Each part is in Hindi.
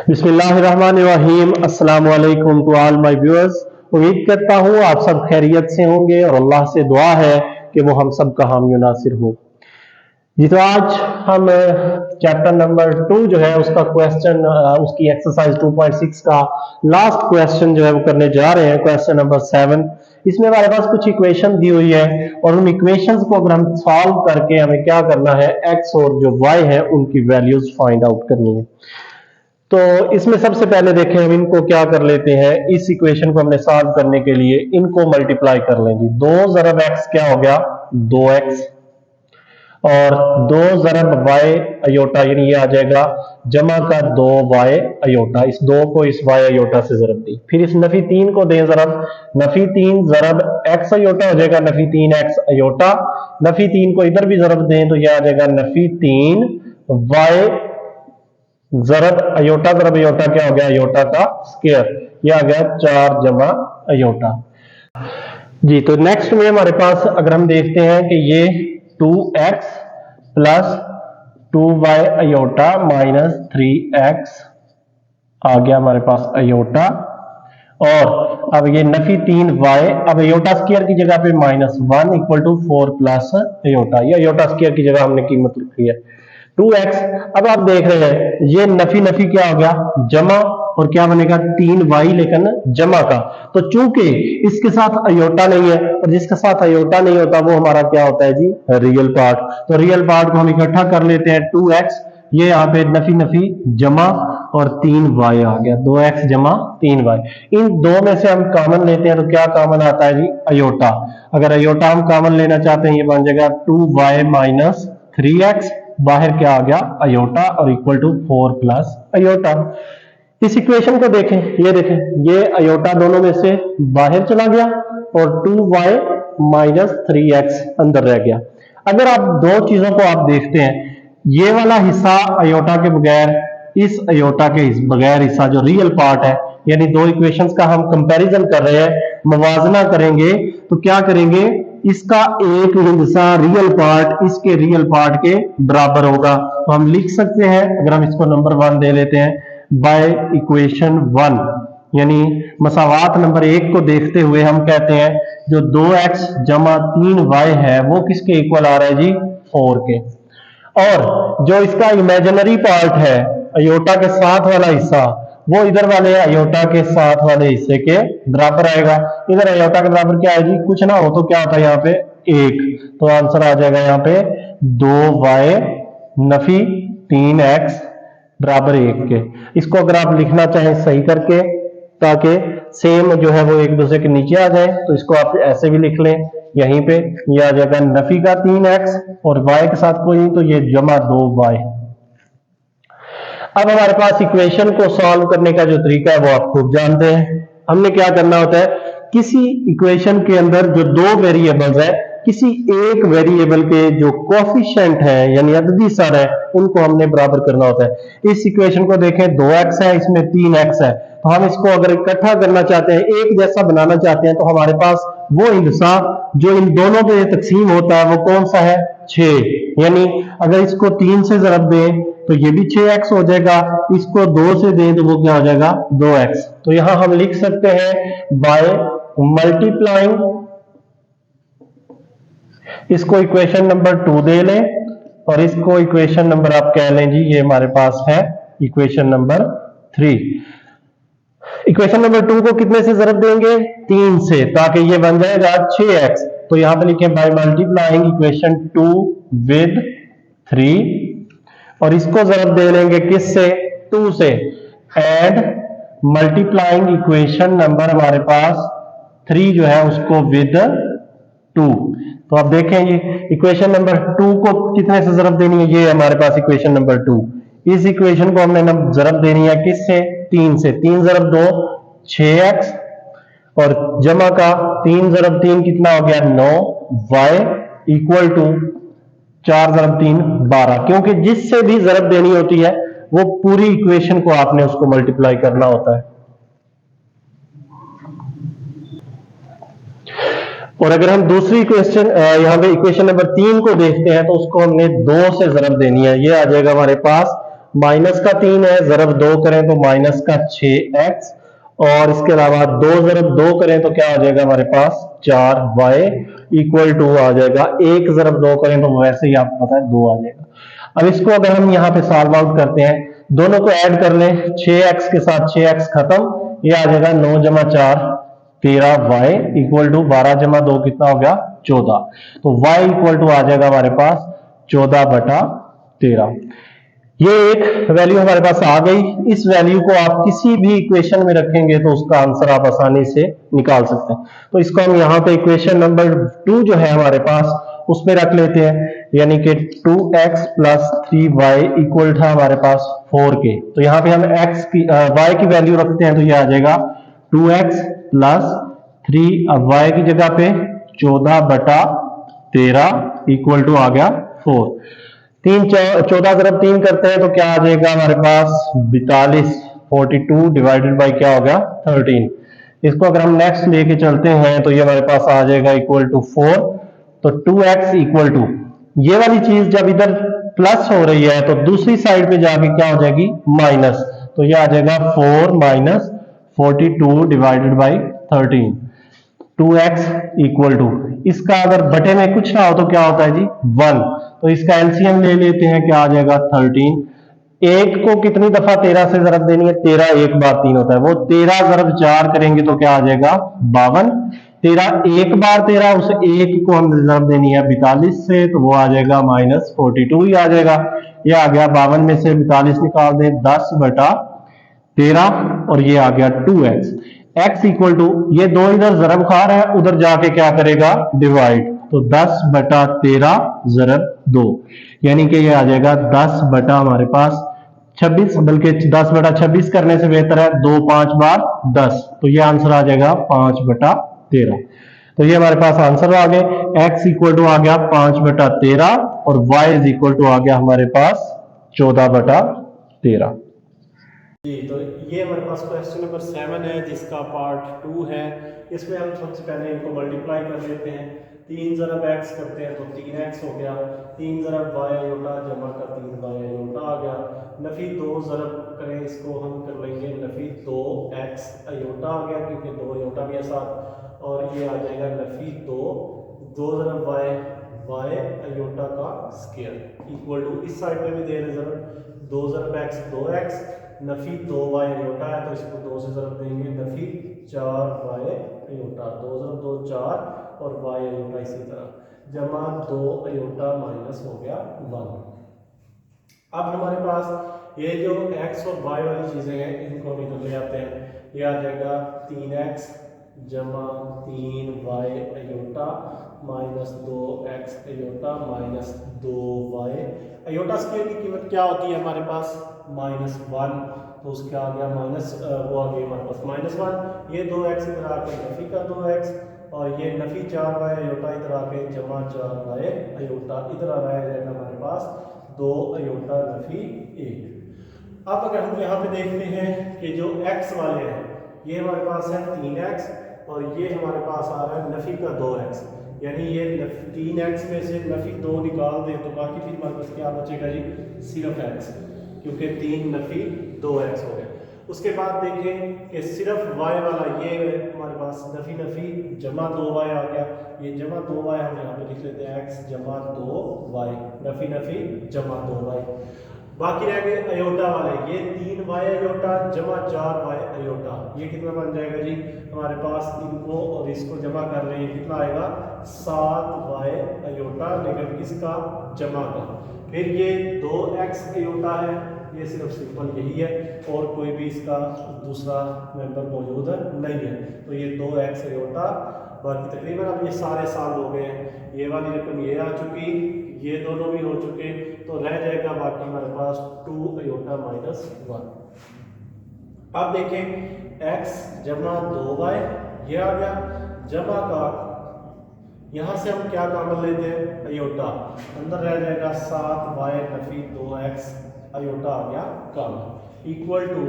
बिस्मिल्लाहिर्रहमानिर्रहीम। अस्सलाम वालेकुम टू ऑल माय व्यूअर्स। उम्मीद करता हूँ आप सब खैरियत से होंगे और अल्लाह से दुआ है कि वो हम सब का हामी नासिर हो। जी तो आज हम चैप्टर नंबर 2 जो है उसका क्वेश्चन उसकी एक्सरसाइज 2.6 का लास्ट क्वेश्चन जो है वो करने जा रहे हैं, क्वेश्चन नंबर 7। इसमें हमारे पास कुछ इक्वेशन दी हुई है और उन इक्वेशंस को अगर हम सॉल्व करके हमें क्या करना है, एक्स और जो वाई है उनकी वैल्यूज फाइंड आउट करनी है। तो इसमें सबसे पहले देखें हम इनको क्या कर लेते हैं, इस इक्वेशन को हमने सॉल्व करने के लिए इनको मल्टीप्लाई कर लेंगे। 2 ज़रब एक्स क्या हो गया 2x और 2 ज़रब y अयोटा यानी ये आ जाएगा जमा का 2y अयोटा। इस 2 को इस y अयोटा से ज़रब दी, फिर इस नफी 3 को दें ज़रब, नफी 3 ज़रब x अयोटा हो जाएगा नफी 3x अयोटा, नफी 3 को इधर भी ज़रब दें तो यह आ जाएगा नफी 3y ज़रब अयोटा क्या हो गया अयोटा का स्क्वायर, यह आ गया 4 जमा अयोटा। जी तो नेक्स्ट में हमारे पास अगर हम देखते हैं कि ये 2x plus 2y aorta minus 3x आ गया हमारे पास अयोटा, और अब ये नफी 3y, अब अयोटा स्क्वायर की जगह पे -1 इक्वल टू 4 प्लस अयोटा, ये अयोटा स्क्वायर की जगह हमने कीमत लिखी है 2x। अब आप देख रहे हैं ये नफी नफी क्या हो गया जमा, और क्या बनेगा 3y लेकिन जमा का। तो चूंकि इसके साथ अयोटा नहीं है और जिसके साथ अयोटा नहीं होता वो हमारा क्या होता है जी रियल पार्ट। तो रियल पार्ट को हम इकट्ठा कर लेते हैं 2x, ये यहाँ पे नफी नफी जमा और 3y आ गया 2x जमा 3y। इन दो में से हम कॉमन लेते हैं तो क्या कॉमन आता है जी अयोटा। अगर अयोटा हम कॉमन लेना चाहते हैं ये बन जाएगा 2y माइनस 3x, बाहर क्या आ गया अयोटा और इक्वल टू 4 प्लस अयोटा। इस इक्वेशन को देखें, ये देखें ये अयोटा दोनों में से बाहर चला गया और 2y माइनस 3x अंदर रह गया। अगर आप दो चीजों को आप देखते हैं, ये वाला हिस्सा अयोटा के बगैर, इस अयोटा के बगैर हिस्सा जो रियल पार्ट है, यानी दो इक्वेशंस का हम कंपैरिजन कर रहे हैं, मवाजना करेंगे तो क्या करेंगे, इसका एक हिस्सा रियल पार्ट इसके रियल पार्ट के बराबर होगा। तो हम लिख सकते हैं, अगर हम इसको नंबर 1 दे लेते हैं, बाय इक्वेशन 1 यानी मसावात नंबर 1 को देखते हुए हम कहते हैं जो 2x जमा 3y है वो किसके इक्वल आ रहा है जी 4 के, और जो इसका इमेजिनरी पार्ट है अयोटा के साथ वाला हिस्सा वो इधर वाले अयोटा के साथ वाले हिस्से के बराबर आएगा। इधर अयोटा के बराबर क्या है जी, कुछ ना हो तो क्या होता है यहाँ पे 1, तो आंसर आ जाएगा यहाँ पे 2y नफी 3x बराबर 1 के। इसको अगर आप लिखना चाहें सही करके ताकि सेम जो है वो एक दूसरे के नीचे आ जाए तो इसको आप ऐसे भी लिख लें, यहीं पे ये आ जाएगा नफी का 3x और y के साथ कोई नहीं तो ये जमा 2y। अब हमारे पास इक्वेशन को सॉल्व करने का जो तरीका है वो आप खूब जानते हैं। हमने क्या करना होता है, किसी इक्वेशन के अंदर जो दो वेरिएबल्स है, किसी एक वेरिएबल के जो कोफिशिएंट है यानी अददी सर है उनको हमने बराबर करना होता है। इस इक्वेशन को देखें 2x है, इसमें 3x है, तो हम इसको अगर इकट्ठा करना चाहते हैं, एक जैसा बनाना चाहते हैं, तो हमारे पास वो हिस्सा जो इन दोनों पे तकसीम होता है वो कौन सा है 6। यानी अगर इसको 3 से ज़रब दें तो ये भी 6x हो जाएगा, इसको 2 से दें तो वो क्या हो जाएगा 2x। तो यहां हम लिख सकते हैं बाय मल्टीप्लाइंग, इसको इक्वेशन नंबर 2 दे लें और इसको इक्वेशन नंबर आप कह लें जी ये हमारे पास है इक्वेशन नंबर 3। इक्वेशन नंबर 2 को कितने से ज़रब देंगे 3 से, ताकि ये बन जाएगा 6x। तो यहां पे लिखें बाय मल्टीप्लाइंग इक्वेशन 2 विद 3 और इसको ज़रब दे लेंगे किससे 2 से, एंड मल्टीप्लाइंग इक्वेशन नंबर हमारे पास 3 जो है उसको विद 2। तो आप देखें ये इक्वेशन नंबर 2 को कितने से ज़रब देनी है, ये हमारे पास इक्वेशन नंबर 2, इस इक्वेशन को हमने ज़रब देनी है किससे 3 से, 3 ज़रब 2 6x और जमा का 3 ज़रब 3 कितना हो गया 9y इक्वल टू 4 ज़रब 3 12, क्योंकि जिससे भी ज़रब देनी होती है वो पूरी इक्वेशन को आपने उसको मल्टीप्लाई करना होता है। और अगर हम दूसरी क्वेश्चन यहाँ पे इक्वेशन नंबर 3 को देखते हैं तो उसको हमने 2 से ज़रब देनी है, ये आ जाएगा हमारे पास माइनस का 3 है, ज़रब 2 करें तो माइनस का 6x, और इसके अलावा 2 ज़रब 2 करें तो क्या आ जाएगा हमारे पास 4y इक्वल टू आ जाएगा, 1 ज़रब 2 करें तो वैसे ही आपको पता है 2 आ जाएगा। अब इसको अगर हम यहाँ पे सॉल्व आउट करते हैं, दोनों को ऐड कर लें, 6x के साथ 6x खत्म, ये आ जाएगा 9 जमा 4 13y इक्वल टू 12 जमा 2 कितना हो गया 14। तो y इक्वल टू आ जाएगा हमारे पास 14/13। ये एक वैल्यू हमारे पास आ गई। इस वैल्यू को आप किसी भी इक्वेशन में रखेंगे तो उसका आंसर आप आसानी से निकाल सकते हैं। तो इसको हम यहाँ पे इक्वेशन नंबर 2 जो है हमारे पास उसमें रख लेते हैं, यानी कि 2x प्लस 3y इक्वल था हमारे पास 4k। तो यहाँ पे हम x की y की वैल्यू रखते हैं तो ये आ जाएगा 2x प्लस 3y की जगह पे 14/13 इक्वल टू आ गया 4। 14 ज़रब 3 करते हैं तो क्या आ जाएगा हमारे पास 42, 42 डिवाइडेड बाई क्या हो गया 13। इसको अगर हम नेक्स्ट लेके चलते हैं तो ये हमारे पास आ जाएगा इक्वल टू 4। तो 2x इक्वल टू, ये वाली चीज जब इधर प्लस हो रही है तो दूसरी साइड पे जाके क्या हो जाएगी माइनस, तो ये आ जाएगा 4 minus 42 divided by 13। 2x equal to, इसका अगर बटे में कुछ ना हो तो क्या होता है जी 1, तो इसका एलसीएम ले लेते हैं, क्या आ जाएगा 13। एक को कितनी दफा 13 से ज़रब देनी है, 13 एक बार 3 होता है, वो 13 ज़रब 4 करेंगे तो क्या आ जाएगा 52। 13 एक बार 13, उस एक को हम ज़रब देनी है 42 से, तो वो आ जाएगा -42 ही आ जाएगा। ये आ गया 52 में से 42 निकाल दें 10/13, और ये आ गया 2x। x इक्वल टू, ये दो इधर ज़रब खा रहा है, उधर जाके क्या करेगा डिवाइड, तो 10/13 ज़रब 2, यानी कि ये आ जाएगा 10 बटा हमारे पास 26, बल्कि 10/26 करने से बेहतर है 2 5 बार 10, तो ये आंसर आ जाएगा 5/13। तो ये हमारे पास आंसर आ गए, x इक्वल टू आ गया 5/13 और y इज इक्वल टू आ गया हमारे पास 14/13। जी, तो ये हमारे पास क्वेश्चन नंबर 7 है जिसका पार्ट 2 है। इसमें हम सबसे पहले इनको मल्टीप्लाई कर लेते हैं। 3 ज़रब x करते हैं तो 3x हो गया, 3 ज़रब y अयोटा जमा का 3y अयोटा आ गया। नफी 2 ज़रब करें, इसको हम कर लेंगे नफी 2x अयोटा आ गया क्योंकि 2 अयोटा भी है साथ, और ये आ जाएगा नफी 2 ज़रब y अयोटा का स्क्वायर इक्वल टू, इस साइड में भी दे रहे ज़रब, 2 ज़रब x 2x, नफी 2y अयोटा है तो इसको 2 से ज़रब देंगे, नफी 4y अयोटा, 2 ज़रब 2 4 और y अयोटा इसी तरह, जमा 2 अयोटा माइनस हो गया 1। अब हमारे पास ये जो x और y वाली चीज़ें हैं इनको हम इधर ले आते हैं। ये आ जाएगा 3x जमा 3y iota minus 2x iota minus 2y iota square की कीमत क्या होती है हमारे पास -1, तो उसके आ गया माइनस, वो आ गया हमारे पास -1। ये 2x इधर आके नफी का 2x, और ये नफी 4y अयोटा इधर आके जमा 4y अयोटा, इधर आ रहा है हमारे पास 2 अयोटा नफी 1। अब अगर हम यहाँ पे देखते हैं कि जो x वाले हैं ये हमारे पास है 3x, और ये हमारे पास आ रहा है नफी का 2x, यानी ये 3x में से नफी 2 निकाल दें तो बाकी फिर हमारे पास क्या बचेगा जी सिर्फ x, क्योंकि 3 नफी 2x हो गया। उसके बाद देखें कि सिर्फ y वाला ये हमारे पास नफी नफी जमा 2y आ गया, ये जमा 2y हम यहाँ पे लिख लेते हैं x जमा 2y, नफी नफी जमा 2y। बाकी रह गए अयोटा वाले, ये 3y अयोटा जमा 4y अयोटा, ये कितना बन जाएगा जी हमारे पास, इनको और इसको जमा कर रहे हैं कितना आएगा 7y अयोटा, लेकिन किसका जमा का। फिर ये 2x अयोटा है, ये सिर्फ सिंपल यही है और कोई भी इसका दूसरा मेंबर मौजूद नहीं है, तो ये 2x अयोटा। बाकी तकरीबन अब ये सारे साल हो गए हैं, ये वाली रकम ये आ चुकी, ये दोनों भी हो चुके, तो रह जाएगा बाकी हमारे पास 2 अयोटा माइनस 1। अब देखें x जमा 2y ये आ गया, जमा का यहाँ से हम क्या कामन लेते हैं अयोटा, अंदर रह जाएगा 7y नफी 2x अयोटा आ गया कामन, इक्वल टू,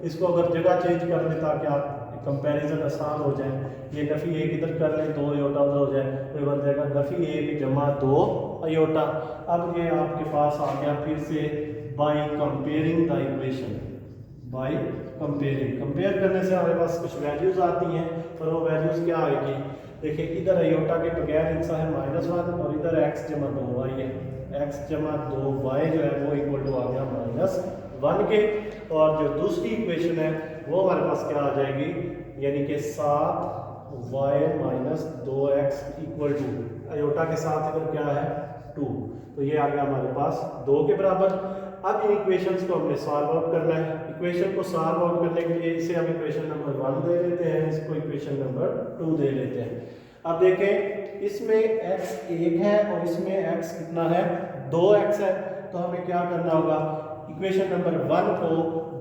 इसको अगर जगह चेंज कर ले ताकि आप कंपैरिजन आसान हो जाए, ये नफी 1 इधर कर ले 2 अयोटा उधर हो जाए, तो ये बन जाएगा नफी 1 जमा 2 अयोटा। अब ये आपके पास आ गया फिर से by comparing the equation, by comparing, compare करने से हमारे पास कुछ वैल्यूज आती हैं और वो वैल्यूज क्या आएगी, देखिए इधर आयोटा के बगैर इनसा है -1 और इधर x जमा 2y है, x जमा 2y जो है वो इक्वल टू आ गया -1 के, और जो दूसरी इक्वेशन है वो हमारे पास क्या आ जाएगी, यानी कि 7y - 2x equal to iota के साथ इधर क्या है 2, तो ये आ गया हमारे पास 2 के बराबर। अब इन इक्वेशंस को हमने सॉल्व आउट करना है। इक्वेशन को सॉल्व आउट करने के लिए इसे हम इक्वेशन नंबर 1 दे लेते हैं, इसको इक्वेशन नंबर 2 दे लेते हैं। अब देखें इसमें x 1 है और इसमें x कितना है 2x है, तो हमें क्या करना होगा, इक्वेशन नंबर 1 को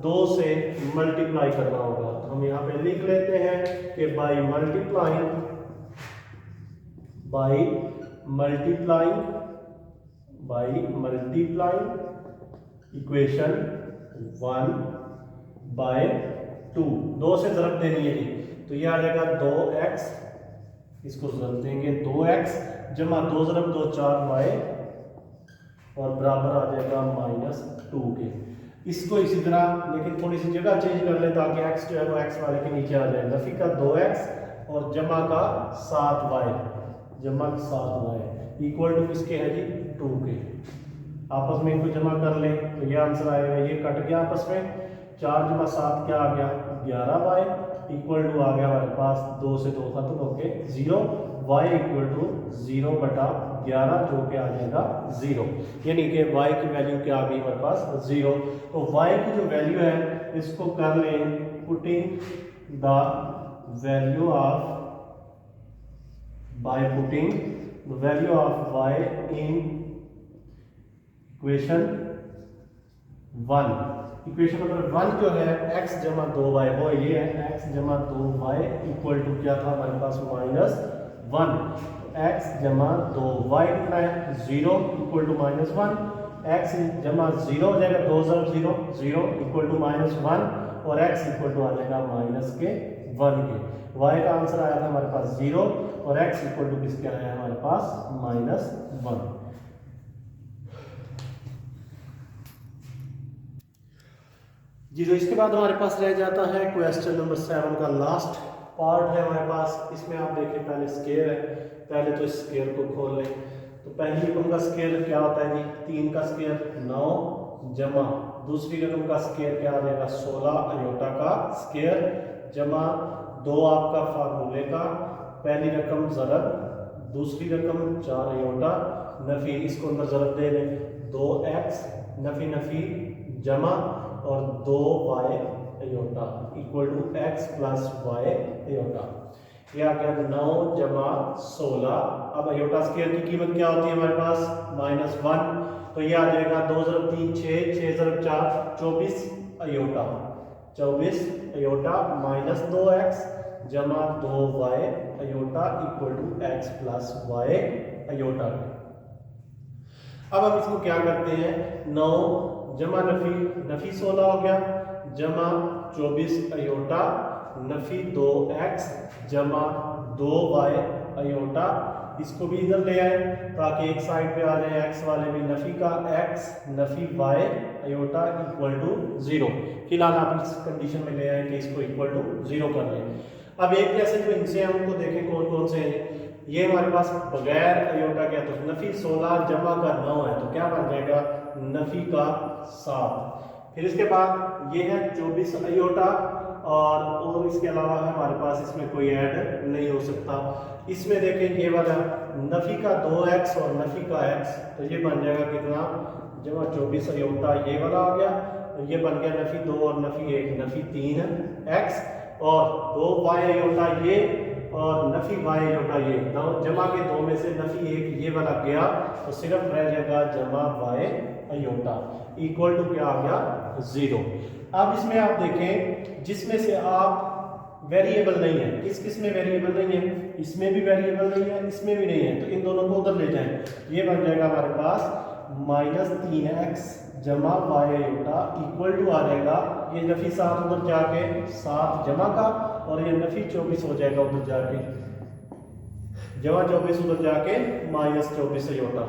2 से मल्टीप्लाई करना होगा। तो हम यहाँ पे लिख लेते हैं कि बाय मल्टीप्लाइंग इक्वेशन 1 बाय 2, 2 से ज़रब देनी है जी, तो ये आ जाएगा 2x, इसको ज़रब देंगे 2x जमा 2 ज़रब 2 4y और बराबर आ जाएगा -2 के। इसको इसी तरह लेकिन थोड़ी सी जगह चेंज कर ले ताकि x जो है वो x वाले के नीचे आ जाए, नफी का 2x और जमा का 7y इक्वल टू किसके है जी 2 के। आपस में इनको जमा कर ले तो ये आंसर आएगा, ये कट गया आपस में, 4 जमा 7 क्या आ गया 11y इक्वल टू आ गया हमारे पास 2 से 2 खत्म होके 0, y इक्वल टू 0/11 जो कि आ जाएगा 0, यानी कि y की वैल्यू क्या आ गई हमारे पास 0। तो y की जो वैल्यू है इसको कर लें putting the value of, by putting the value of y in equation 1, equation number 1 जो है x जमा 2y वो ये है, x जमा 2y इक्वल टू क्या था हमारे पास -1, x जमा 2y कितना है 0 इक्वल टू -1, x जमा 0 हो जाएगा 2 ज़रब 0 0 इक्वल टू -1 और x इक्वल टू आ जाएगा -1 के। y का आंसर आया था हमारे पास 0 और x इक्वल टू किसके आया है हमारे पास -1। जी, तो इसके बाद हमारे पास रह जाता है क्वेश्चन नंबर 7 का लास्ट पार्ट है हमारे पास। इसमें आप देखिए पहले स्केयर है, पहले तो इस स्केयर को खोल लें। तो पहली रकम का स्केयर क्या होता है जी 3 का स्केयर 9 जमा दूसरी रकम का स्केयर क्या आ जाएगा 16 अयोटा का स्केयर जमा 2 आपका फार्मूले का, पहली रकम ज़रब दूसरी रकम 4 अयोटा नफी, इसको अंदर ज़रब दे लें 2x नफी नफी जमा और 2y iota equal to x plus y iota, ये आ गया 9 जमा 16। अब अयोटा स्केयर की कीमत क्या होती है हमारे पास -1, तो ये आ जाएगा 2 ज़रब 3 6 6 ज़रब 4 24 अयोटा 24 अयोटा माइनस 2x जमा 2y iota equal to x plus y iota. अब हम इसको क्या करते हैं 9 जमा नफी नफी 16 हो गया जमा 24 अयोटा नफी 2x जमा 2y अयोटा, इसको भी इधर ले आए ताकि एक साइड पे आ जाए x वाले भी, नफी का x नफी y अयोटा इक्वल टू 0। फिलहाल आप इस कंडीशन में ले आए कि इसको इक्वल टू 0 कर लें। अब एक जैसे जो इनसे हमको देखें कौन कौन से हैं, ये हमारे पास बगैर अयोटा के, तो नफी 16 जमा का 9 है तो क्या बन जाएगा नफी का 7। फिर इसके बाद ये है 24 अयोटा और इसके अलावा हमारे पास इसमें कोई ऐड नहीं हो सकता। इसमें देखें ये वाला नफी का 2x और नफी का x, तो ये बन जाएगा कितना जमा 24 अयोटा ये वाला आ गया, तो ये बन गया नफी 2 और नफी 1 नफी 3 x और 2y अयोटा ये और नफी y अयोटा ये, जमा के 2 में से नफी 1 ये वाला गया तो सिर्फ रह जाएगा जमा y अयोटा इक्वल टू क्या आ गया 0। अब इसमें आप देखें जिसमें से आप वेरिएबल नहीं है, किस में वेरिएबल नहीं है, इसमें भी वेरिएबल नहीं है इसमें भी नहीं है, तो इन दोनों को उधर ले जाएं, ये बन जाएगा हमारे पास -3x जमा y अयोटा इक्वल टू आ जाएगा ये नफी 7 उधर जाके 7 जमा का और ये नफी 24 हो जाएगा उधर जाके जमा 24 उधर जाके -24 अयोटा।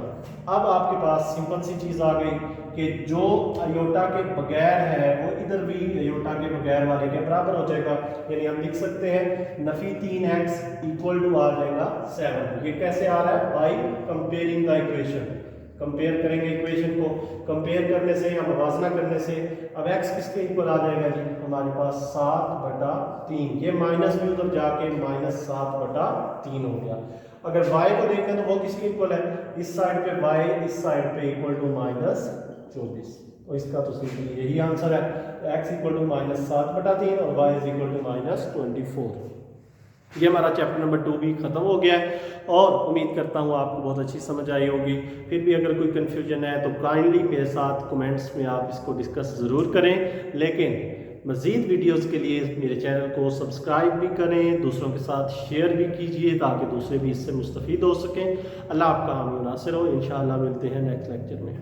अब आपके पास सिंपल सी चीज़ आ गई कि जो अयोटा के बगैर है वो इधर भी अयोटा के बगैर वाले के बराबर हो जाएगा। यानी हम लिख सकते हैं नफी 3x इक्वल टू आ जाएगा 7। ये कैसे आ रहा है? By comparing the equation. Compare करेंगे इक्वेशन को, कंपेयर करने से या मुवाजना करने से अब x किसके इक्वल आ जाएगा जी? हमारे पास 7/3। ये माइनस भी उधर जाके -7/3 हो गया। अगर y को देखें तो वो किसके इक्वल है? इस साइड पे y, इस साइड पे इक्वल टू -24। तो इसका तो सिंपली यही आंसर है, x इक्वल टू -7/3 और y इज इक्वल टू -24। ये हमारा चैप्टर नंबर 2 भी ख़त्म हो गया है और उम्मीद करता हूँ आपको बहुत अच्छी समझ आई होगी। फिर भी अगर कोई कन्फ्यूजन है तो काइंडली मेरे साथ कमेंट्स में आप इसको डिस्कस ज़रूर करें। लेकिन मज़ीद वीडियोस के लिए मेरे चैनल को सब्सक्राइब भी करें, दूसरों के साथ शेयर भी कीजिए ताकि दूसरे भी इससे मुस्तफ़ीद हो सकें। अल्लाह आपका हामी नासिर हो। इंशाअल्लाह मिलते हैं नेक्स्ट लेक्चर में।